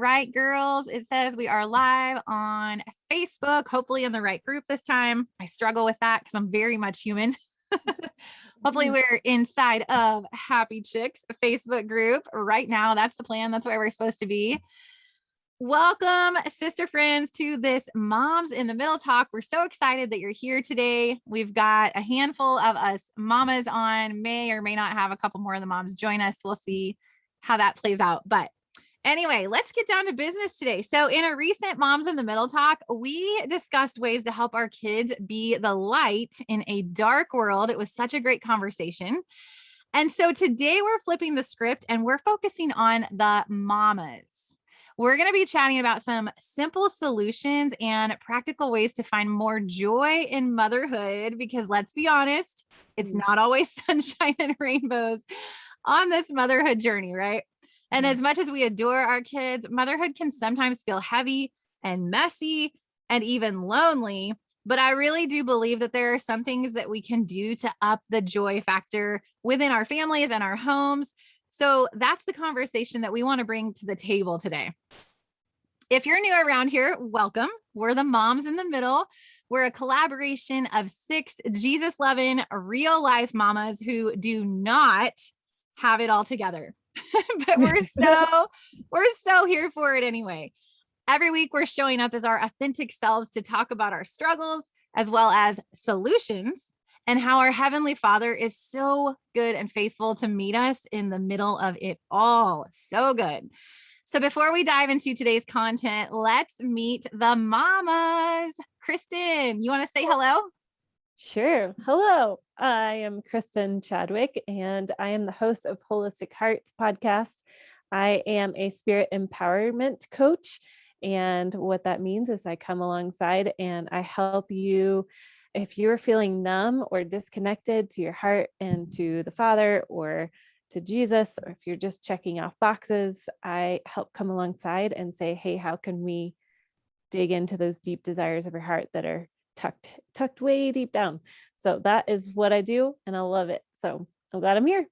right, girls. It says we are live on Facebook, hopefully in the right group this time. I struggle with that because I'm very much human. Hopefully we're inside of Happy Chicks Facebook group right now. That's the plan. That's where we're supposed to be. Welcome, sister friends, to this Moms in the Middle talk. We're so excited that you're here today. We've got a handful of us mamas on, may or may not have a couple more of the moms join us. We'll see how that plays out. But anyway, let's get down to business today. So in a recent Moms in the Middle talk, we discussed ways to help our kids be the light in a dark world. It was such a great conversation. And so today we're flipping the script and we're focusing on the mamas. We're going to be chatting about some simple solutions and practical ways to find more joy in motherhood, because let's be honest, it's not always sunshine and rainbows on this motherhood journey, right? And as much as we adore our kids, motherhood can sometimes feel heavy and messy and even lonely. But I really do believe that there are some things that we can do to up the joy factor within our families and our homes. So that's the conversation that we want to bring to the table today. If you're new around here, welcome. We're the Moms in the Middle. We're a collaboration of 6 Jesus-lovin, real life mamas who do not have it all together. But we're so here for it anyway. Every week we're showing up as our authentic selves to talk about our struggles as well as solutions, and how our Heavenly Father is so good and faithful to meet us in the middle of it all. So good. So before we dive into today's content, let's meet the mamas. Kristen, you want to say hello? Sure. Hello. I am Kristen Chadwick, and I am the host of Holistic Hearts podcast. I am a spirit empowerment coach. And what that means is I come alongside and I help you if you're feeling numb or disconnected to your heart and to the Father or to Jesus, or if you're just checking off boxes, I help come alongside and say, hey, how can we dig into those deep desires of your heart that are tucked way deep down? So that is what I do, and I love it. So I'm glad I'm here.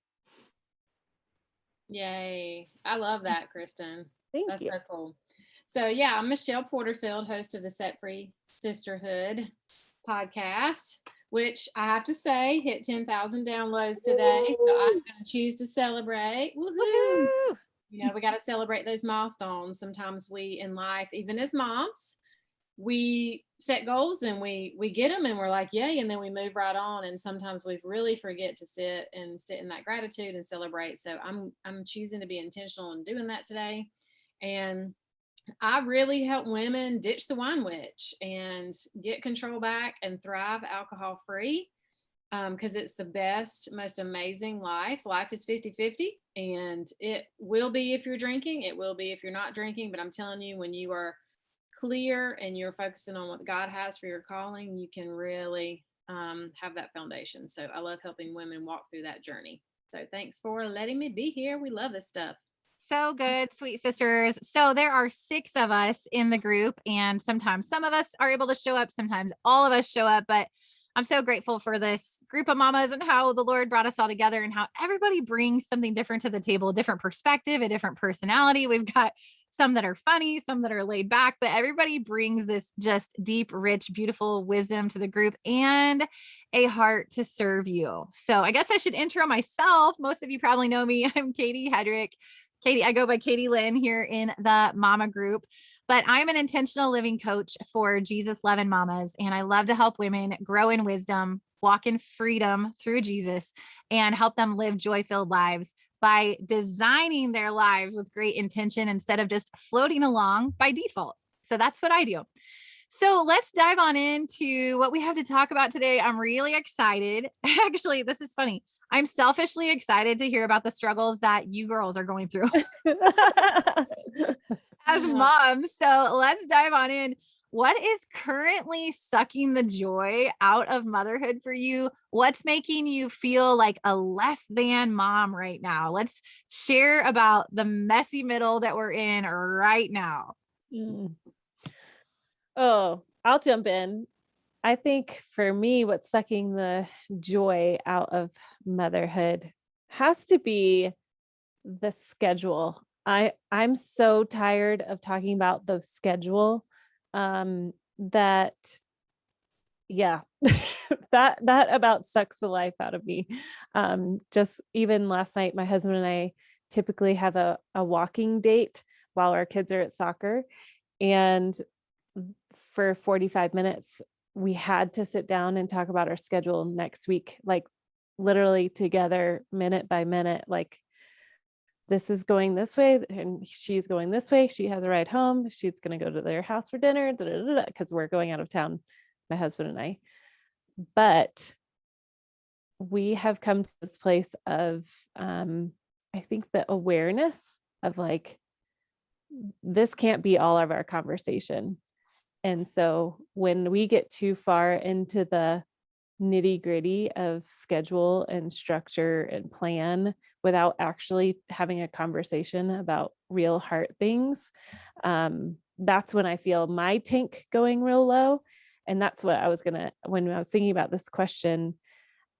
Yay. I love that, Kristen. Thank you. So cool. So yeah, I'm Michelle Porterfield, host of the Set Free Sisterhood podcast, which I have to say hit 10,000 downloads today. So I'm going to choose to celebrate. Woohoo! You know, we got to celebrate those milestones. Sometimes we in life, even as moms, we set goals and we get them and we're like, yay, and then we move right on. And sometimes we really forget to sit in that gratitude and celebrate. So I'm choosing to be intentional in doing that today. And I really help women ditch the wine witch and get control back and thrive alcohol free, because it's the best, most amazing life. Life is 50-50, and it will be if you're drinking. It will be if you're not drinking. But I'm telling you, when you are clear and you're focusing on what God has for your calling, you can really have that foundation. So I love helping women walk through that journey. So thanks for letting me be here. We love this stuff. So good, sweet sisters. So there are 6 of us in the group, and sometimes some of us are able to show up. Sometimes all of us show up, but I'm so grateful for this group of mamas and how the Lord brought us all together and how everybody brings something different to the table, a different perspective, a different personality. We've got some that are funny, some that are laid back, but everybody brings this just deep, rich, beautiful wisdom to the group and a heart to serve you. So I guess I should intro myself. Most of you probably know me. I'm Katie Hedrick. I go by Katie Lynn here in the mama group, but I'm an intentional living coach for Jesus-lovin mamas. And I love to help women grow in wisdom, walk in freedom through Jesus, and help them live joy-filled lives by designing their lives with great intention instead of just floating along by default. So that's what I do. So let's dive on into what we have to talk about today. I'm really excited. Actually, this is funny. I'm selfishly excited to hear about the struggles that you girls are going through as moms. So let's dive on in. What is currently sucking the joy out of motherhood for you? What's making you feel like a less than mom right now? Let's share about the messy middle that we're in right now. Oh, I'll jump in. I think for me, what's sucking the joy out of motherhood has to be the schedule I'm so tired of talking about the schedule, that yeah, that about sucks the life out of me. Just even last night, my husband and I typically have a walking date while our kids are at soccer. And for 45 minutes, we had to sit down and talk about our schedule next week, like literally together, minute by minute, like this is going this way and she's going this way. She has a ride home. She's going to go to their house for dinner because we're going out of town, my husband and I. But we have come to this place of, I think the awareness of like, this can't be all of our conversation. And so when we get too far into the nitty gritty of schedule and structure and plan without actually having a conversation about real heart things, that's when I feel my tank going real low. And that's what when I was thinking about this question,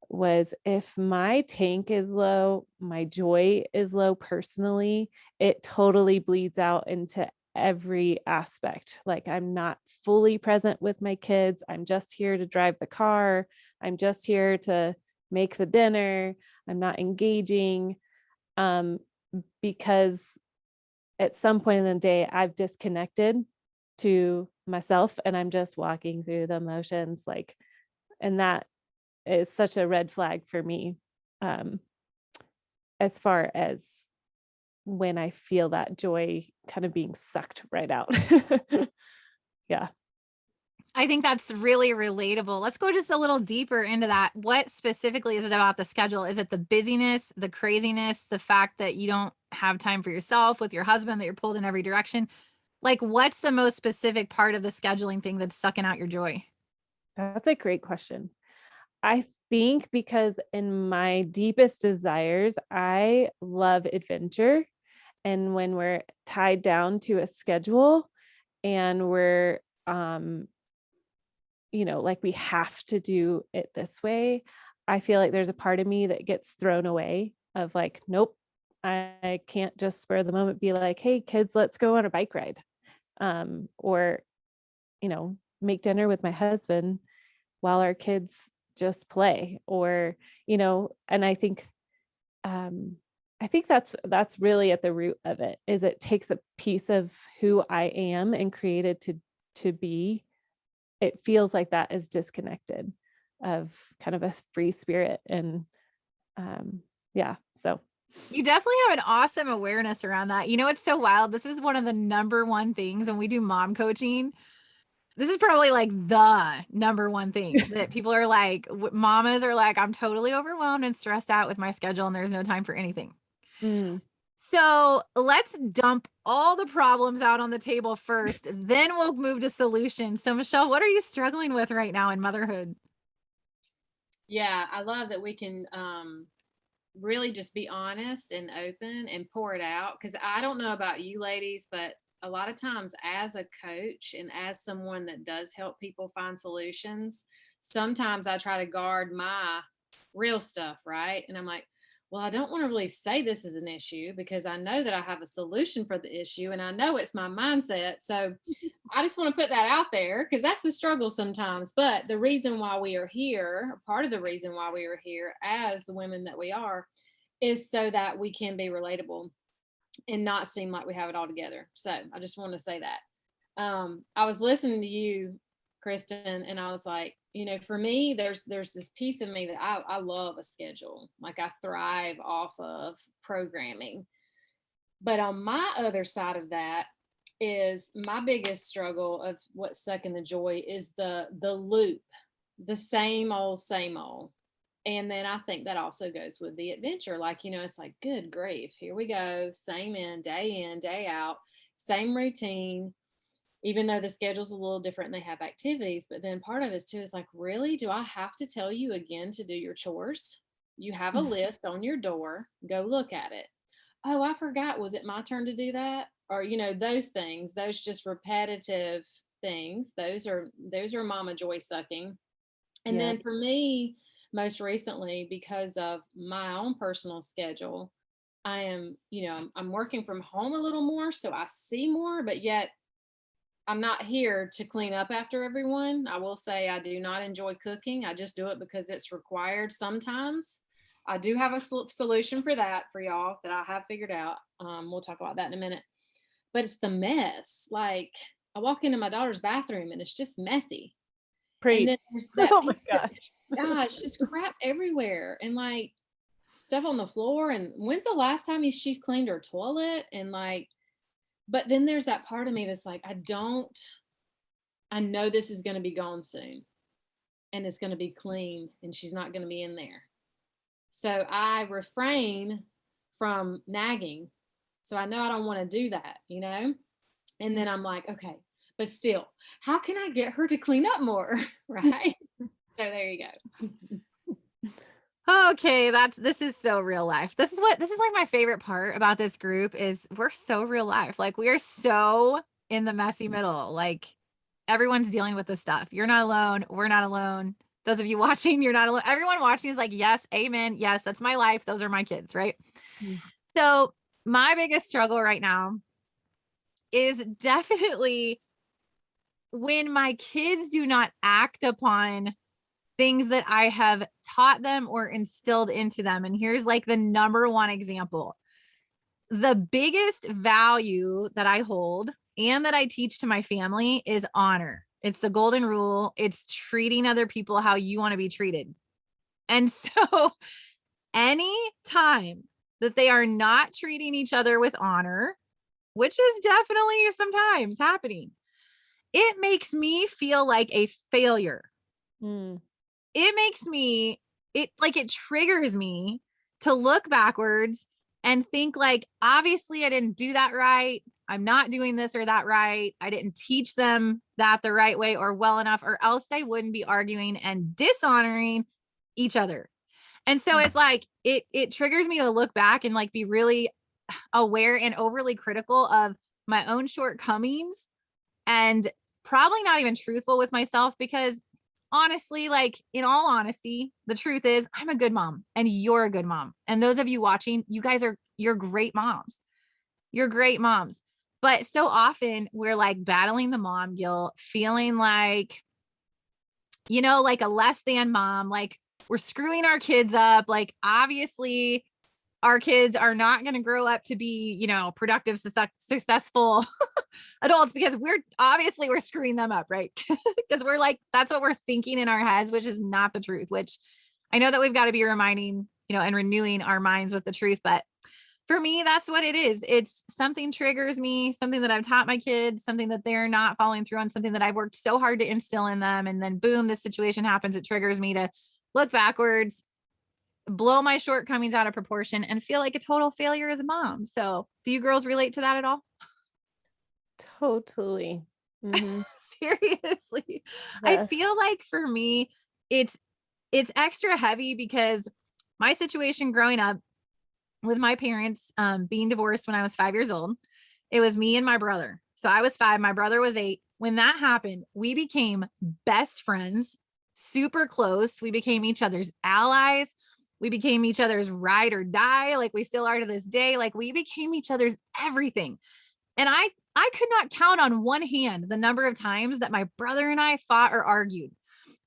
was if my tank is low, my joy is low personally, it totally bleeds out into every aspect. Like I'm not fully present with my kids. I'm just here to drive the car. I'm just here to make the dinner. I'm not engaging, because at some point in the day, I've disconnected to myself and I'm just walking through the motions, like, and that is such a red flag for me, as far as when I feel that joy kind of being sucked right out. Yeah. I think that's really relatable. Let's go just a little deeper into that. What specifically is it about the schedule? Is it the busyness, the craziness, the fact that you don't have time for yourself with your husband, that you're pulled in every direction? Like, what's the most specific part of the scheduling thing that's sucking out your joy? That's a great question. I think because in my deepest desires, I love adventure. And when we're tied down to a schedule and we're, like we have to do it this way, I feel like there's a part of me that gets thrown away of like, nope, I can't just spur of the moment be like, hey, kids, let's go on a bike ride. Or, make dinner with my husband while our kids just play, or, and I think that's really at the root of it, is it takes a piece of who I am and created to be. It feels like that is disconnected of kind of a free spirit. And yeah, so You definitely have an awesome awareness around that. You know, it's so wild. This is one of the number one things when we do mom coaching. This is probably like the number one thing that people are like, mamas are like, I'm totally overwhelmed and stressed out with my schedule and there's no time for anything. mm, So let's dump all the problems out on the table first, then we'll move to solutions. So Michelle, what are you struggling with right now in motherhood? Yeah, I love that we can really just be honest and open and pour it out. Because I don't know about you ladies, but a lot of times as a coach and as someone that does help people find solutions, sometimes I try to guard my real stuff, right? And I'm like, well, I don't want to really say this is an issue because I know that I have a solution for the issue and I know it's my mindset. So I just want to put that out there because that's the struggle sometimes. But the reason why we are here, or part of the reason why we are here as the women that we are, is so that we can be relatable and not seem like we have it all together. So I just want to say that. I was listening to you, Kristen, and I was like, for me, there's this piece of me that I love a schedule. Like I thrive off of programming. But on my other side of that is my biggest struggle of what's sucking the joy is the loop, the same old, same old. And then I think that also goes with the adventure. Like, it's like, good grief, here we go. Same in, day out, same routine, even though the schedule's a little different and they have activities. But then part of it too is like, really, do I have to tell you again to do your chores? You have a list on your door, go look at it. Oh, I forgot. Was it my turn to do that? Or, those things, those just repetitive things, those are mama joy sucking. And yeah. then for me, most recently, because of my own personal schedule, I am, I'm working from home a little more, so I see more, but yet I'm not here to clean up after everyone. I will say I do not enjoy cooking. I just do it because it's required sometimes. I do have a solution for that for y'all that I have figured out. We'll talk about that in a minute. But it's the mess. Like, I walk into my daughter's bathroom and it's just messy. Preach. And then there's that Oh my gosh. gosh, just crap everywhere and like stuff on the floor. And when's the last time she's cleaned her toilet? And like, but then there's that part of me that's like, I know this is going to be gone soon and it's going to be clean and she's not going to be in there. So I refrain from nagging. So I know I don't want to do that, And then I'm like, okay, but still, how can I get her to clean up more? Right. So there you go. Okay, this is so real life. This is like my favorite part about this group is we're so real life. Like we are so in the messy middle. Like everyone's dealing with this stuff. You're not alone. We're not alone. Those of you watching, you're not alone. Everyone watching is like, yes, amen. Yes, that's my life. Those are my kids, right? Mm-hmm. So my biggest struggle right now is definitely when my kids do not act upon things that I have taught them or instilled into them. And here's like the number one example. The biggest value that I hold and that I teach to my family is honor. It's the golden rule. It's treating other people how you want to be treated. And so any time that they are not treating each other with honor, which is definitely sometimes happening, it makes me feel like a failure. It makes me, it triggers me to look backwards and think like, obviously I didn't do that right. I'm not doing this or that right. I didn't teach them that the right way or well enough, or else they wouldn't be arguing and dishonoring each other. And so it's like, it triggers me to look back and like be really aware and overly critical of my own shortcomings and probably not even truthful with myself, because honestly, like in all honesty, the truth is I'm a good mom and you're a good mom. And those of you watching, you're great moms. You're great moms. But so often we're like battling the mom guilt, feeling like, like a less than mom, like we're screwing our kids up. Like obviously our kids are not going to grow up to be, productive, successful adults because we're screwing them up, right? Because we're like, that's what we're thinking in our heads, which is not the truth, which I know that we've got to be reminding, and renewing our minds with the truth. But for me, that's what it is. It's something triggers me, something that I've taught my kids, something that they're not following through on, something that I've worked so hard to instill in them. And then boom, this situation happens. It triggers me to look backwards, blow my shortcomings out of proportion, and feel like a total failure as a mom. So do you girls relate to that at all? Totally. Mm-hmm. Seriously. Yes. I feel like for me, it's extra heavy because my situation growing up with my parents being divorced when I was 5 years old, it was me and my brother. So I was 5, my brother was 8. When that happened, we became best friends, super close. We became each other's allies. We became each other's ride or die. Like we still are to this day. Like we became each other's everything. And I could not count on one hand the number of times that my brother and I fought or argued.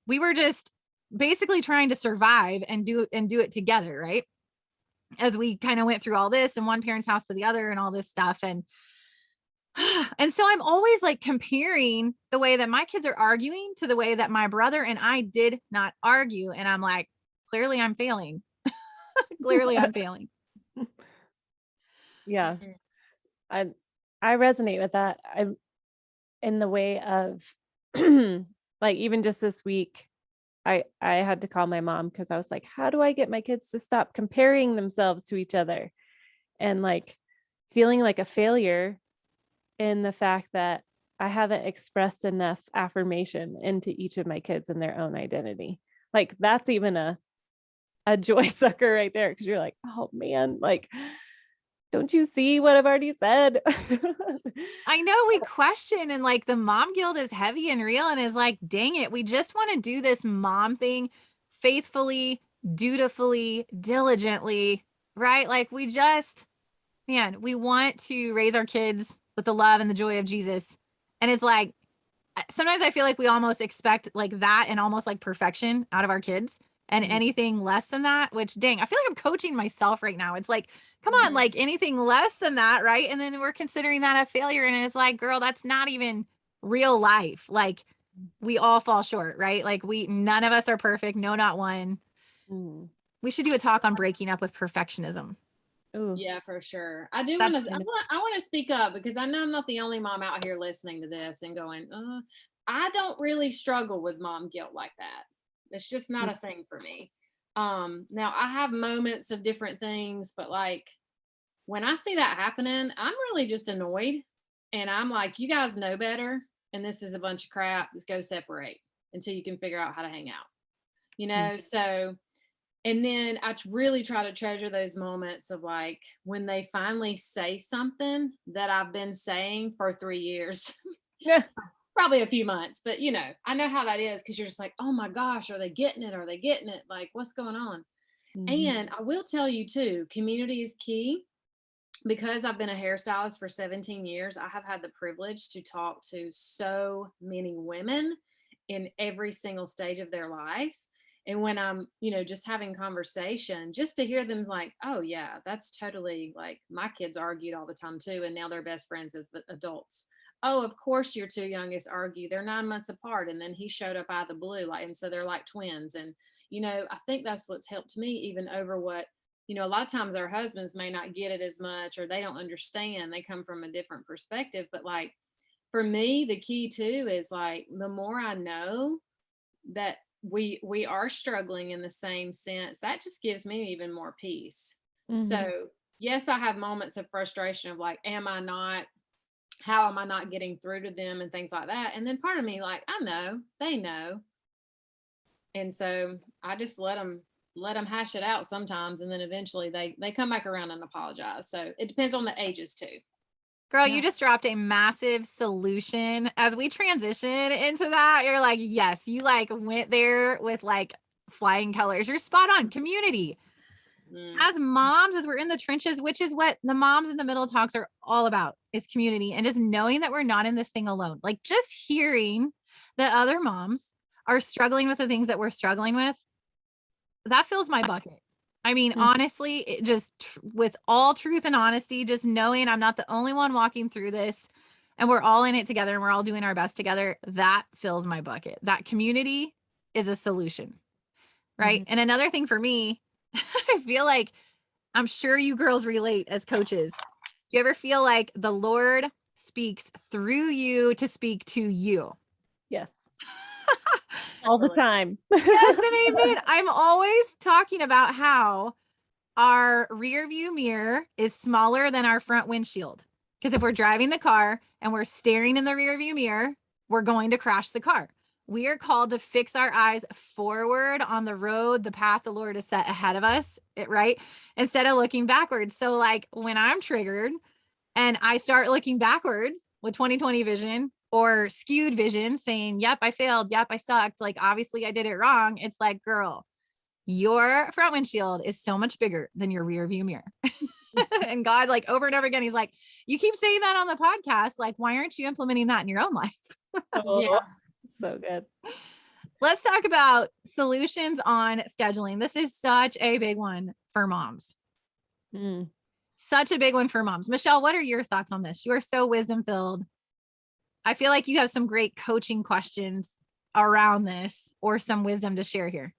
We were just basically trying to survive and do it together. Right. As we kind of went through all this and one parent's house to the other and all this stuff. And so I'm always like comparing the way that my kids are arguing to the way that my brother and I did not argue. And I'm like, clearly I'm failing. Clearly I'm failing. Yeah. I resonate with that. I'm in the way of like, even just this week, I had to call my mom because I was like, how do I get my kids to stop comparing themselves to each other? And like feeling like a failure in the fact that I haven't expressed enough affirmation into each of my kids and their own identity. Like that's even a joy sucker right there. Cause you're like, oh man, like, don't you see what I've already said? I know we question and like the mom guilt is heavy and real and is like, dang it, we just want to do this mom thing faithfully, dutifully, diligently, right? Like we just, man, we want to raise our kids with the love and the joy of Jesus. And it's like, sometimes I feel like we almost expect like that and almost like perfection out of our kids. And anything less than that, which dang, I feel like I'm coaching myself right now. It's like, come on, like anything less than that, right? And then we're considering that a failure. And it's like, girl, that's not even real life. Like we all fall short, right? Like none of us are perfect. No, not one. We should do a talk on breaking up with perfectionism. Ooh. Yeah, for sure. I do want to, I want to speak up because I know I'm not the only mom out here listening to this and going, I don't really struggle with mom guilt like that. It's just not a thing for me. Now I have moments of different things, but like when I see that happening, I'm really just annoyed. And I'm like, you guys know better. And this is a bunch of crap. Go separate until you can figure out how to hang out, you know? So, and then I really try to treasure those moments of like when they finally say something that I've been saying for 3 years. Yeah. Probably a few months, but you know, I know how that is because you're just like, oh my gosh, are they getting it? Are they getting it? Like, what's going on? And I will tell you too, community is key because I've been a hairstylist for 17 years. I have had the privilege to talk to so many women in every single stage of their life. And when I'm, you know, just having conversation, just to hear them like, oh yeah, that's totally like my kids argued all the time too. And now they're best friends as adults. Oh, of course your two youngest argue. They're 9 months apart. And then he showed up out of the blue. Like, and so they're like twins. And, you know, I think that's what's helped me even over what, you know, a lot of times our husbands may not get it as much or they don't understand. They come from a different perspective. But like for me, the key too is like the more I know that we are struggling in the same sense, that just gives me even more peace. So yes, I have moments of frustration of like, how am I not getting through to them and things like that. And then part of me like, I know, they know. And so I just let them hash it out sometimes. And then eventually they come back around and apologize. So it depends on the ages too. Girl, you just dropped a massive solution. As we transition into that, you're like, yes, you like went there with like flying colors. You're spot on. Community. As moms, as we're in the trenches, which is what the moms in the middle talks are all about, is community and just knowing that we're not in this thing alone. Like just hearing that other moms are struggling with the things that we're struggling with, that fills my bucket. I mean, honestly, it just with all truth and honesty, just knowing I'm not the only one walking through this and we're all in it together and we're all doing our best together, that fills my bucket. That community is a solution, right? And another thing for me, I feel like I'm sure you girls relate as coaches. Do you ever feel like the Lord speaks through you to speak to you? Yes. All the time. Yes and amen. I'm always talking about how our rear view mirror is smaller than our front windshield. Because if we're driving the car and we're staring in the rear view mirror, we're going to crash the car. We are called to fix our eyes forward on the road, the path the Lord has set ahead of us, right? Instead of looking backwards. So like when I'm triggered and I start looking backwards with 20/20 vision or skewed vision saying, yep, I failed. Yep, I sucked. Like, obviously I did it wrong. It's like, girl, your front windshield is so much bigger than your rear view mirror. And God, like over and over again, he's like, you keep saying that on the podcast. Like, why aren't you implementing that in your own life? Yeah. So good. Let's talk about solutions on scheduling. This is such a big one for moms. Such a big one for moms. Michelle, what are your thoughts on this? You are so wisdom filled. I feel like you have some great coaching questions around this or some wisdom to share here.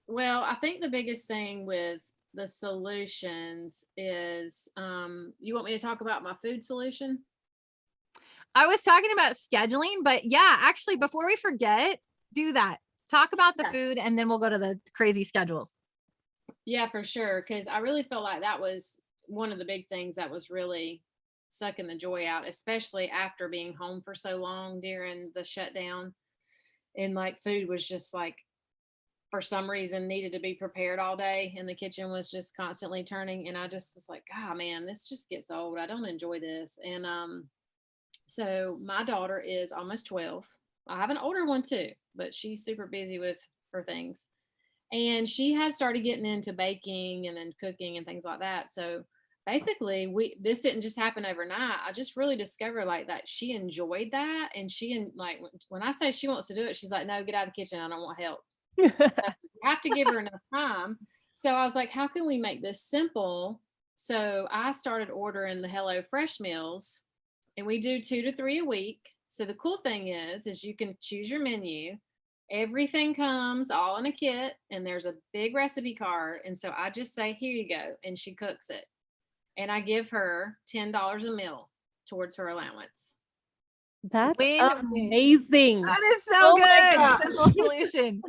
Well, I think the biggest thing with the solutions is, you want me to talk about my food solution? I was talking about scheduling, but yeah, actually, before we forget, do that. Talk about the food and then we'll go to the crazy schedules. Yeah, for sure. Cause I really felt like that was one of the big things that was really sucking the joy out, especially after being home for so long during the shutdown. And like food was just like, for some reason needed to be prepared all day and the kitchen was just constantly turning. And I just was like, ah, man, this just gets old. I don't enjoy this. And, so my daughter is almost 12. I have an older one too, but she's super busy with her things. And she had started getting into baking and then cooking and things like that. So basically this didn't just happen overnight. I just really discovered like that she enjoyed that. And like when I say she wants to do it, she's like, no, get out of the kitchen. I don't want help. You have to give her enough time. So I was like, how can we make this simple? So I started ordering the Hello Fresh meals, and we do 2 to 3 a week. So the cool thing is you can choose your menu. Everything comes all in a kit, and there's a big recipe card. And so I just say, here you go. And she cooks it. And I give her $10 a meal towards her allowance. That's Win-win. amazing. That is so Oh my good. gosh. Simple solution.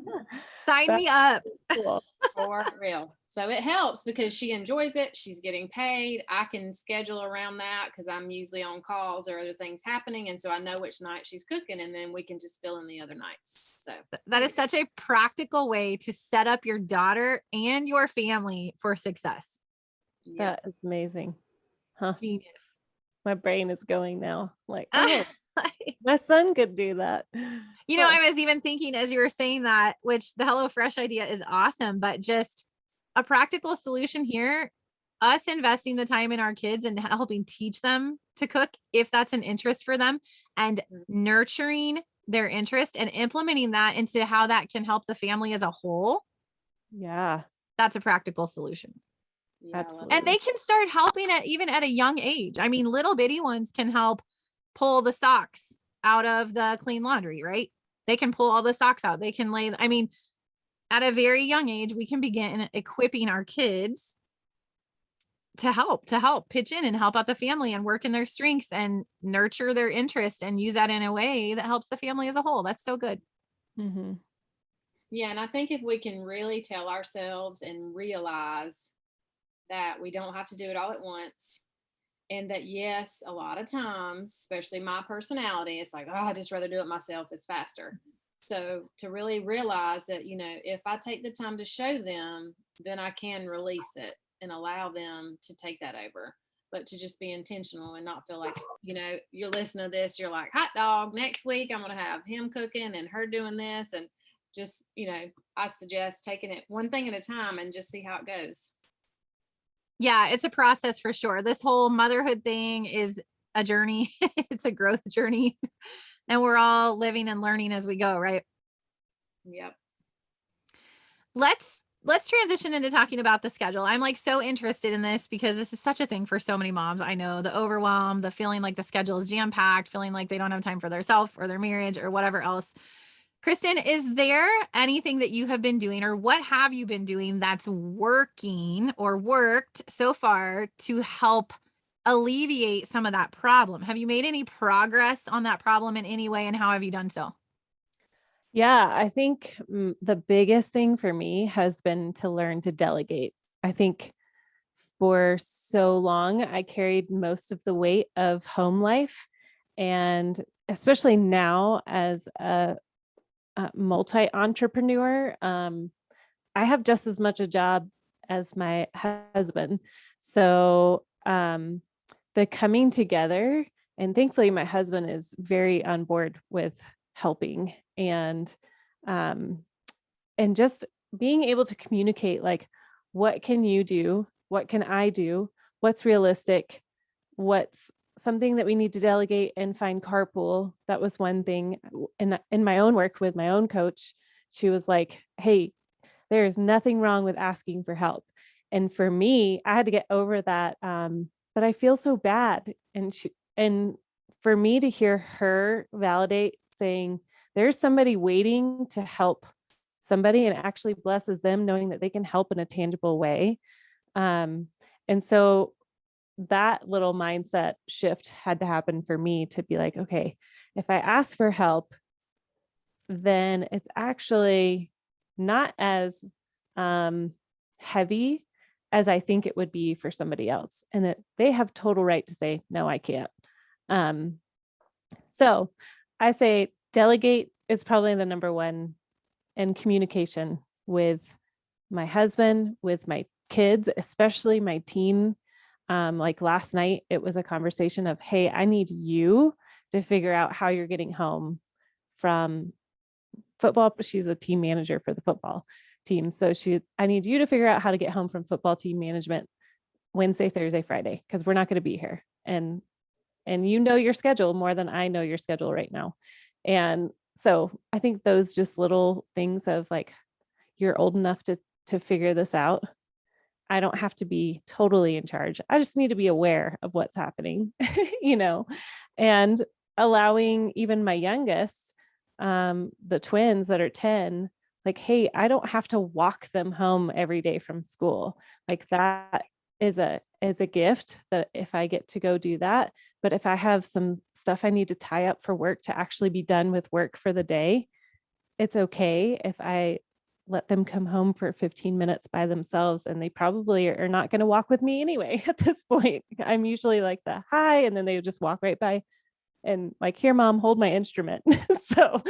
Sign me up. Cool. For real. So it helps because she enjoys it. She's getting paid. I can schedule around that because I'm usually on calls or other things happening. And so I know which night she's cooking, and then we can just fill in the other nights. So That is such a practical way to set up your daughter and your family for success. yeah. That is amazing. Huh. Genius. My brain is going now. Like, oh, my son could do that. You know, I was even thinking as you were saying that, which the HelloFresh idea is awesome, but just a practical solution here, us investing the time in our kids and helping teach them to cook, if that's an interest for them, and nurturing their interest and implementing that into how that can help the family as a whole. Yeah, That's a practical solution. Yeah, I love absolutely. And they can start helping at even at a young age. I mean, little bitty ones can help pull the socks out of the clean laundry, right? They can pull all the socks out. They can lay, I mean, at a very young age, we can begin equipping our kids to help pitch in and help out the family and work in their strengths and nurture their interest and use that in a way that helps the family as a whole. That's so good. Mhm. Yeah, and I think if we can really tell ourselves and realize that we don't have to do it all at once, and that yes, a lot of times, especially my personality, it's like, oh, I just rather do it myself. It's faster. So to really realize that, you know, if I take the time to show them, then I can release it and allow them to take that over. But to just be intentional and not feel like, you know, you're listening to this, you're like, hot dog, next week I'm going to have him cooking and her doing this. And just, you know, I suggest taking it one thing at a time and just see how it goes. Yeah, it's a process for sure. This whole motherhood thing is a journey. It's a growth journey. And we're all living and learning as we go, right? Yep. Let's transition into talking about the schedule. I'm like so interested in this because this is such a thing for so many moms. I know the overwhelm, the feeling like the schedule is jam-packed, feeling like they don't have time for themselves or their marriage or whatever else. Kristen, is there anything that you have been doing or what have you been doing that's working or worked so far to help alleviate some of that problem? Have you made any progress on that problem in any way, and how have you done so? Yeah, I think the biggest thing for me has been to learn to delegate. I think for so long, I carried most of the weight of home life. And especially now as a multi-entrepreneur, I have just as much a job as my husband. So the coming together, and thankfully my husband is very on board with helping and just being able to communicate, like, what can you do? What can I do? What's realistic? What's something that we need to delegate and find carpool? That was one thing in my own work with my own coach. She was like, hey, there's nothing wrong with asking for help. And for me, I had to get over that. But I feel so bad. And for me to hear her validate, saying there's somebody waiting to help somebody, and it actually blesses them knowing that they can help in a tangible way. And so that little mindset shift had to happen for me to be like, okay, if I ask for help, then it's actually not as heavy as I think it would be for somebody else, and that they have total right to say, no, I can't. So I say delegate is probably the number one, and communication with my husband, with my kids, especially my teen. Like last night, it was a conversation of, hey, I need you to figure out how you're getting home from football. She's a team manager for the football. team. So I need you to figure out how to get home from football team management Wednesday, Thursday, Friday, because we're not going to be here. And you know your schedule more than I know your schedule right now. And so I think those just little things of like, you're old enough to figure this out. I don't have to be totally in charge. I just need to be aware of what's happening, and allowing even my youngest, the twins that are 10, like, hey, I don't have to walk them home every day from school. Like that is a gift that if I get to go do that, but if I have some stuff I need to tie up for work to actually be done with work for the day, it's okay if I let them come home for 15 minutes by themselves, and they probably are not going to walk with me anyway. At this point, I'm usually like the hi, and then they would just walk right by and like, here, mom, hold my instrument. So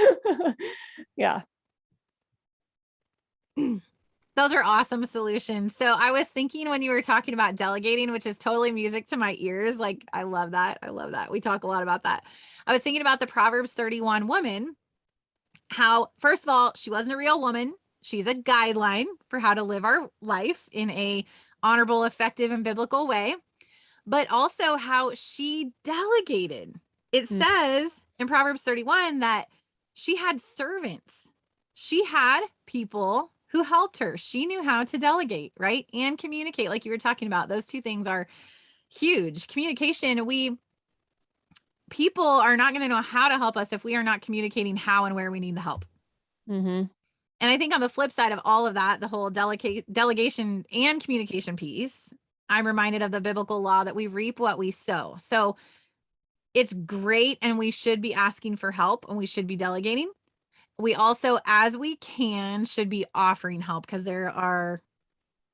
yeah. Those are awesome solutions. So I was thinking when you were talking about delegating, which is totally music to my ears. Like, I love that. I love that. We talk a lot about that. I was thinking about the Proverbs 31 woman, how, first of all, she wasn't a real woman. She's a guideline for how to live our life in a honorable, effective, and biblical way, but also how she delegated. It says in Proverbs 31 that she had servants. She had people who helped her. She knew how to delegate, right? And communicate, like you were talking about. Those two things are huge. Communication, people are not going to know how to help us if we are not communicating how and where we need the help. Mm-hmm. And I think on the flip side of all of that, the whole delegation and communication piece, I'm reminded of the biblical law that we reap what we sow. So it's great, and we should be asking for help, and we should be delegating. We also, as we can, should be offering help, because there are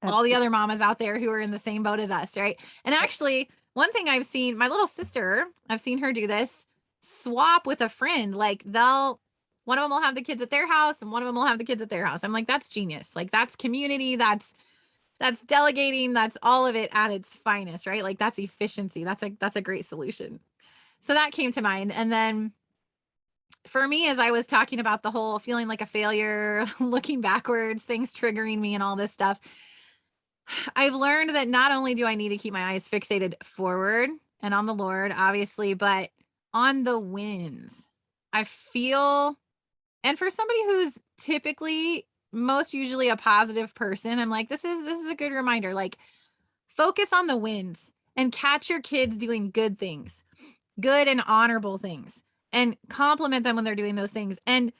all the other mamas out there who are in the same boat as us, right? And actually, one thing I've seen, my little sister, I've seen her do this, swap with a friend. Like one of them will have the kids at their house and one of them will have the kids at their house. I'm like, that's genius. Like, that's community. That's delegating. That's all of it at its finest, right? Like, that's efficiency. That's a great solution. So that came to mind. And then for me, as I was talking about the whole feeling like a failure, looking backwards, things triggering me and all this stuff, I've learned that not only do I need to keep my eyes fixated forward and on the Lord, obviously, but on the wins. I feel, and for somebody who's typically most usually a positive person, I'm like, this is a good reminder. Like, focus on the wins and catch your kids doing good things, good and honorable things, and compliment them when they're doing those things, and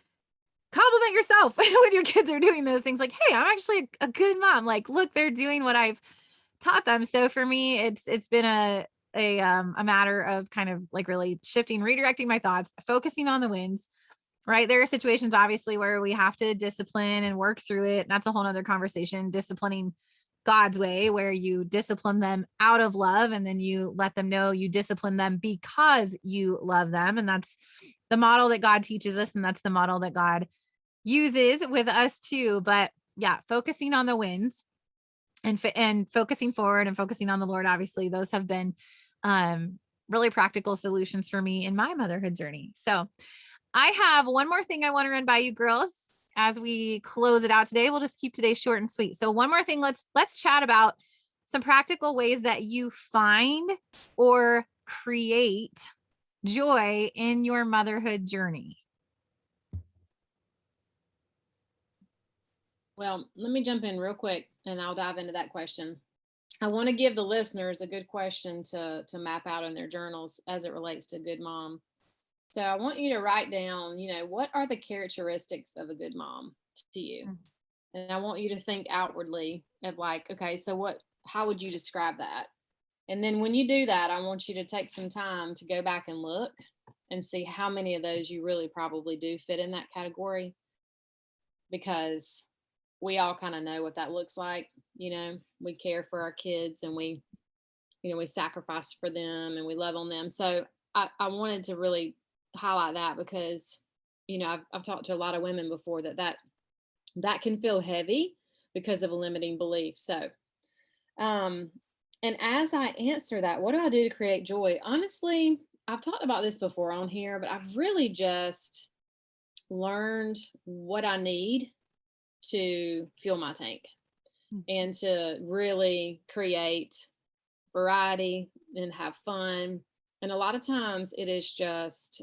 compliment yourself when your kids are doing those things. Like, hey, I'm actually a good mom. Like, look, they're doing what I've taught them. So for me, it's been a matter of kind of like really shifting, redirecting my thoughts, focusing on the wins. Right. There are situations, obviously, where we have to discipline and work through it. And that's a whole nother conversation, disciplining God's way, where you discipline them out of love, and then you let them know you discipline them because you love them. And that's the model that God teaches us. And that's the model that God uses with us too. But yeah, focusing on the wins and focusing forward and focusing on the Lord. Obviously, those have been really practical solutions for me in my motherhood journey. So I have one more thing I want to run by you girls as we close it out today. We'll just keep today short and sweet. So one more thing, let's chat about some practical ways that you find or create joy in your motherhood journey. Well, let me jump in real quick and I'll dive into that question. I want to give the listeners a good question to map out in their journals as it relates to good mom. So I want you to write down, what are the characteristics of a good mom to you? And I want you to think outwardly of like, okay, so how would you describe that? And then when you do that, I want you to take some time to go back and look and see how many of those you really probably do fit in that category, because we all kind of know what that looks like. We care for our kids and we sacrifice for them and we love on them. So I wanted to really highlight that because, I've talked to a lot of women before that can feel heavy because of a limiting belief. So, and as I answer that, what do I do to create joy? Honestly, I've talked about this before on here, but I've really just learned what I need to fuel my tank and to really create variety and have fun. And a lot of times it is just,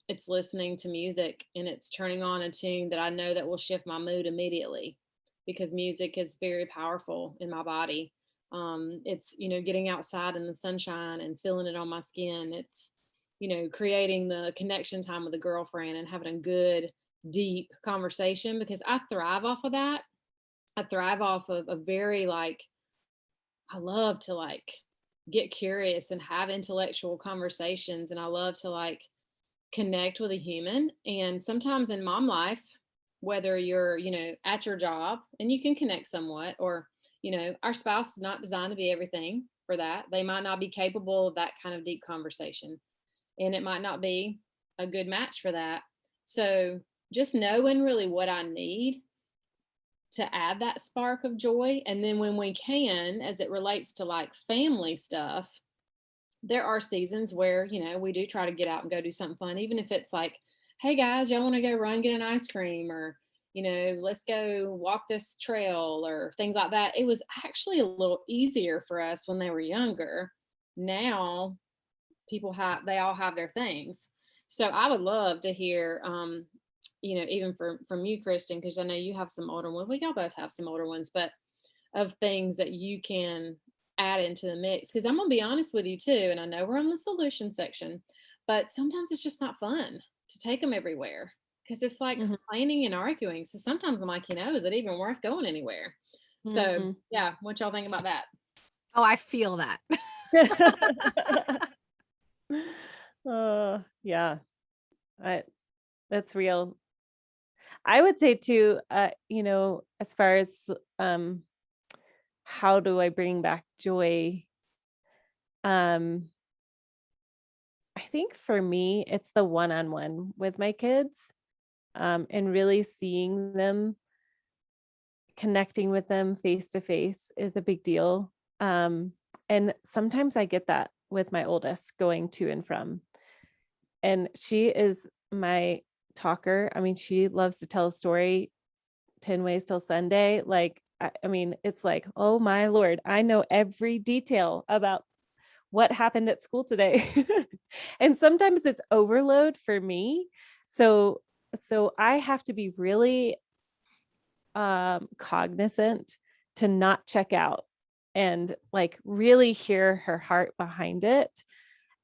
it's listening to music and it's turning on a tune that I know that will shift my mood immediately, because music is very powerful in my body. It's, getting outside in the sunshine and feeling it on my skin. It's, creating the connection time with a girlfriend and having a good, deep conversation, because I thrive off of that. I thrive off of a very I love to get curious and have intellectual conversations. And I love to connect with a human. And sometimes in mom life, whether you're, at your job and you can connect somewhat, or, our spouse is not designed to be everything for that. They might not be capable of that kind of deep conversation, and it might not be a good match for that. So just knowing really what I need to add that spark of joy. And then when we can, as it relates to family stuff, there are seasons where, we do try to get out and go do something fun, even if it's hey guys, y'all want to go run, get an ice cream, or, let's go walk this trail or things like that. It was actually a little easier for us when they were younger. Now they all have their things. So I would love to hear, even from you, Kristen, because I know you have some older ones. We all both have some older ones, but of things that you can add into the mix. Because I'm gonna be honest with you too, and I know we're on the solution section, but sometimes it's just not fun to take them everywhere, because it's complaining and arguing. So sometimes I'm like, is it even worth going anywhere? So yeah, what y'all think about that? Oh, I feel that. Yeah, that's real. I would say too, as far as how do I bring back joy? I think for me, it's the one-on-one with my kids, and really seeing them, connecting with them face to face is a big deal. And sometimes I get that with my oldest going to and from, and she is my talker. I mean, she loves to tell a story 10 ways till Sunday. I mean, it's oh my Lord, I know every detail about what happened at school today. And sometimes it's overload for me. So I have to be really cognizant to not check out and really hear her heart behind it.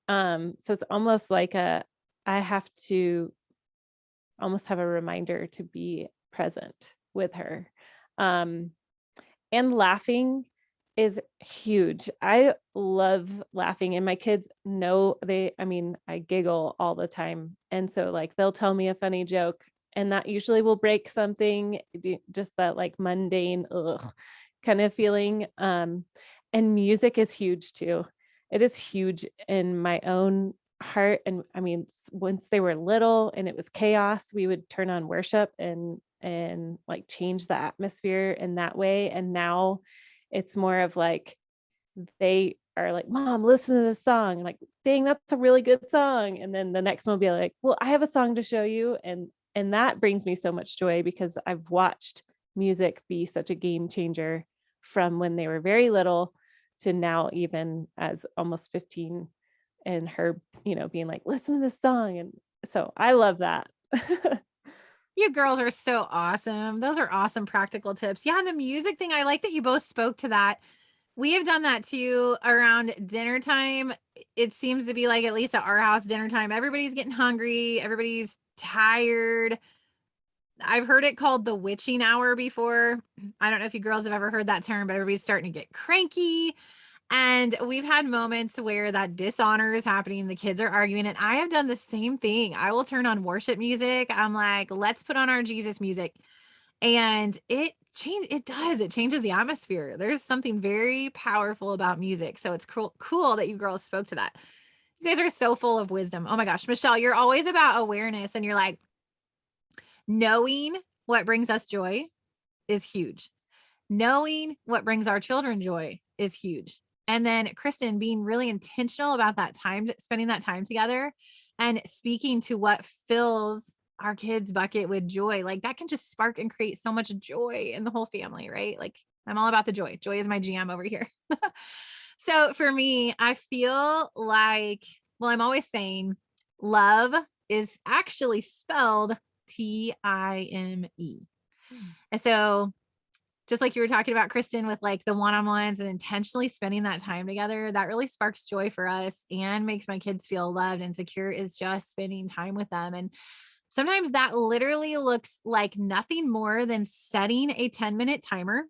So it's almost I have to almost have a reminder to be present with her. And laughing is huge. I love laughing, and my kids know I giggle all the time. And so they'll tell me a funny joke, and that usually will break something, just that mundane kind of feeling. And music is huge too. It is huge in my own heart. And I mean, once they were little and it was chaos, we would turn on worship and change the atmosphere in that way. And now it's more of they are Mom, listen to this song. And dang, that's a really good song. And then the next one will be well, I have a song to show you. And that brings me so much joy, because I've watched music be such a game changer from when they were very little to now, even as almost 15, and her, being listen to this song. And so I love that. You girls are so awesome. Those are awesome practical tips. Yeah. And the music thing, I like that you both spoke to that. We have done that too around dinner time. It seems to be at least at our house, dinner time, everybody's getting hungry. Everybody's tired. I've heard it called the witching hour before. I don't know if you girls have ever heard that term, but everybody's starting to get cranky. And we've had moments where that dishonor is happening. The kids are arguing, and I have done the same thing. I will turn on worship music. I'm let's put on our Jesus music. And it changes the atmosphere. There's something very powerful about music. So it's cool that you girls spoke to that. You guys are so full of wisdom. Oh my gosh, Michelle, you're always about awareness, and you're knowing what brings us joy is huge. Knowing what brings our children joy is huge. And then Kristen, being really intentional about that time, spending that time together and speaking to what fills our kids' bucket with joy, like that can just spark and create so much joy in the whole family, right? Like I'm all about the joy. Joy is my jam over here. So for me, I feel like, well, I'm always saying love is actually spelled Time. And so just like you were talking about, Kristen, with like the one-on-ones and intentionally spending that time together, that really sparks joy for us and makes my kids feel loved and secure, is just spending time with them. And sometimes that literally looks like nothing more than setting a 10-minute timer.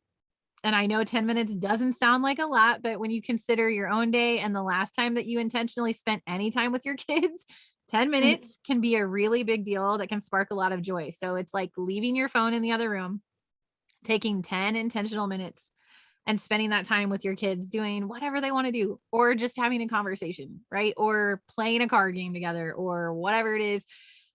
And I know 10 minutes doesn't sound like a lot, but when you consider your own day and the last time that you intentionally spent any time with your kids, 10 minutes can be a really big deal that can spark a lot of joy. So it's like leaving your phone in the other room, taking 10 intentional minutes and spending that time with your kids doing whatever they want to do, or just having a conversation, right? Or playing a card game together or whatever it is.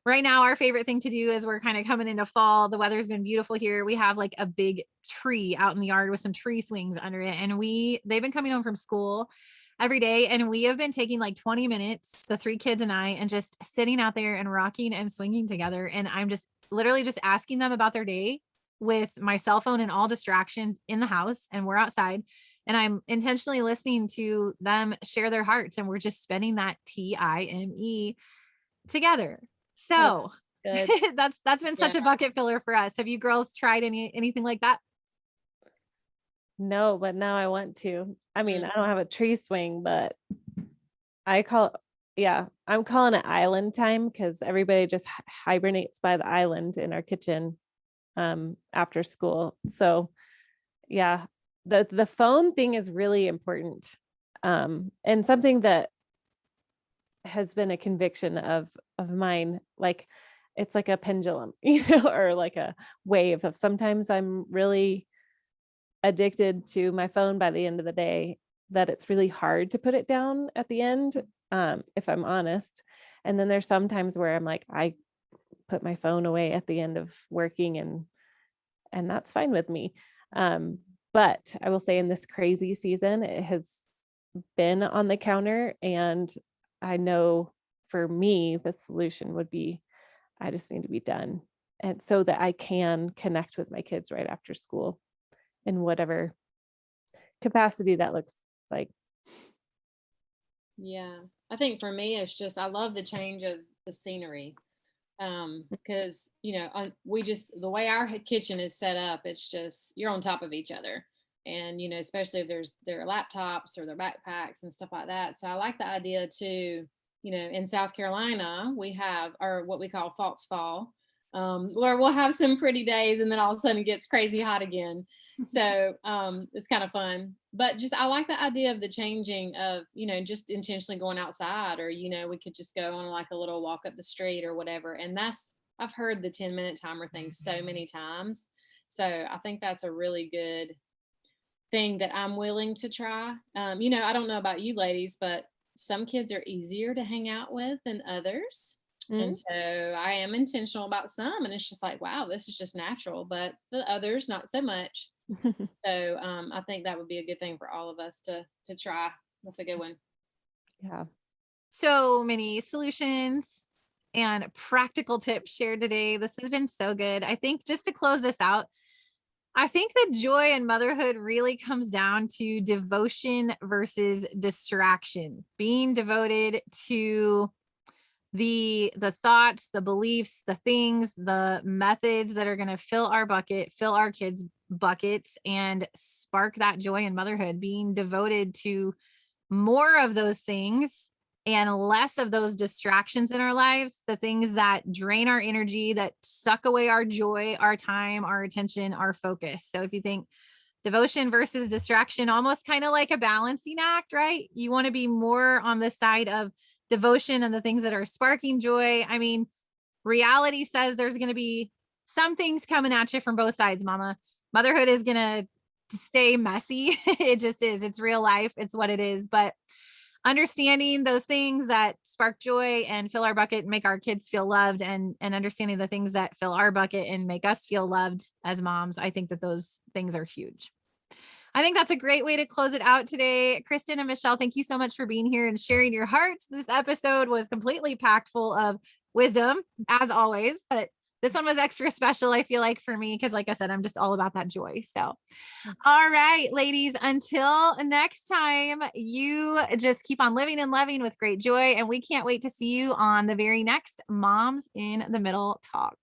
Right now, our favorite thing to do is we're kind of coming into fall. The weather's been beautiful here. We have like a big tree out in the yard with some tree swings under it. And they've been coming home from school every day. And we have been taking like 20 minutes, the 3 kids and I, and just sitting out there and rocking and swinging together. And I'm just literally just asking them about their day with my cell phone and all distractions in the house. And we're outside and I'm intentionally listening to them share their hearts. And we're just spending that Time together. So that's been such a bucket filler for us. Have you girls tried anything like that? No, but now I want to. I mean, I don't have a tree swing, but I'm calling it island time because everybody just hibernates by the island in our kitchen after school. So yeah, the phone thing is really important. And something that has been a conviction of mine, like it's like a pendulum, or like a wave of sometimes I'm really addicted to my phone by the end of the day, that it's really hard to put it down at the end, if I'm honest. And then there's some times where I'm like, I put my phone away at the end of working and that's fine with me. But I will say in this crazy season, it has been on the counter, and I know for me, the solution would be, I just need to be done. And so that I can connect with my kids right after school in whatever capacity that looks like. Yeah. I think for me, it's just, I love the change of the scenery. Because, the way our kitchen is set up, it's just, you're on top of each other. And, especially if their laptops or their backpacks and stuff like that. So I like the idea too, in South Carolina, we have what we call false fall, where we'll have some pretty days and then all of a sudden it gets crazy hot again. So it's kind of fun. But just, I like the idea of the changing of, just intentionally going outside, or, we could just go on like a little walk up the street or whatever. And I've heard the 10-minute timer thing so many times. So I think that's a really good thing that I'm willing to try. I don't know about you ladies, but some kids are easier to hang out with than others. And so I am intentional about some, and it's just like, wow, this is just natural, but the others, not so much. So I think that would be a good thing for all of us to try. That's a good one. Yeah. So many solutions and practical tips shared today. This has been so good. I think just to close this out, I think the joy in motherhood really comes down to devotion versus distraction, being devoted to the thoughts, the beliefs, the things, the methods that are going to fill our bucket, fill our kids' buckets, and spark that joy in motherhood, being devoted to more of those things and less of those distractions in our lives, the things that drain our energy, that suck away our joy, our time, our attention, our focus. So if you think devotion versus distraction, almost kind of like a balancing act, right? You want to be more on the side of devotion and the things that are sparking joy. I mean, reality says there's going to be some things coming at you from both sides, mama. Motherhood is going to stay messy. It just is. It's real life. It's what it is. But understanding those things that spark joy and fill our bucket, make our kids feel loved, and understanding the things that fill our bucket and make us feel loved as moms, I think that those things are huge. I think that's a great way to close it out today. Kristen and Michelle, thank you so much for being here and sharing your hearts. This episode was completely packed full of wisdom, as always, but this one was extra special, I feel like, for me, because like I said, I'm just all about that joy. So, all right, ladies, until next time, you just keep on living and loving with great joy. And we can't wait to see you on the very next Moms in the Middle talk.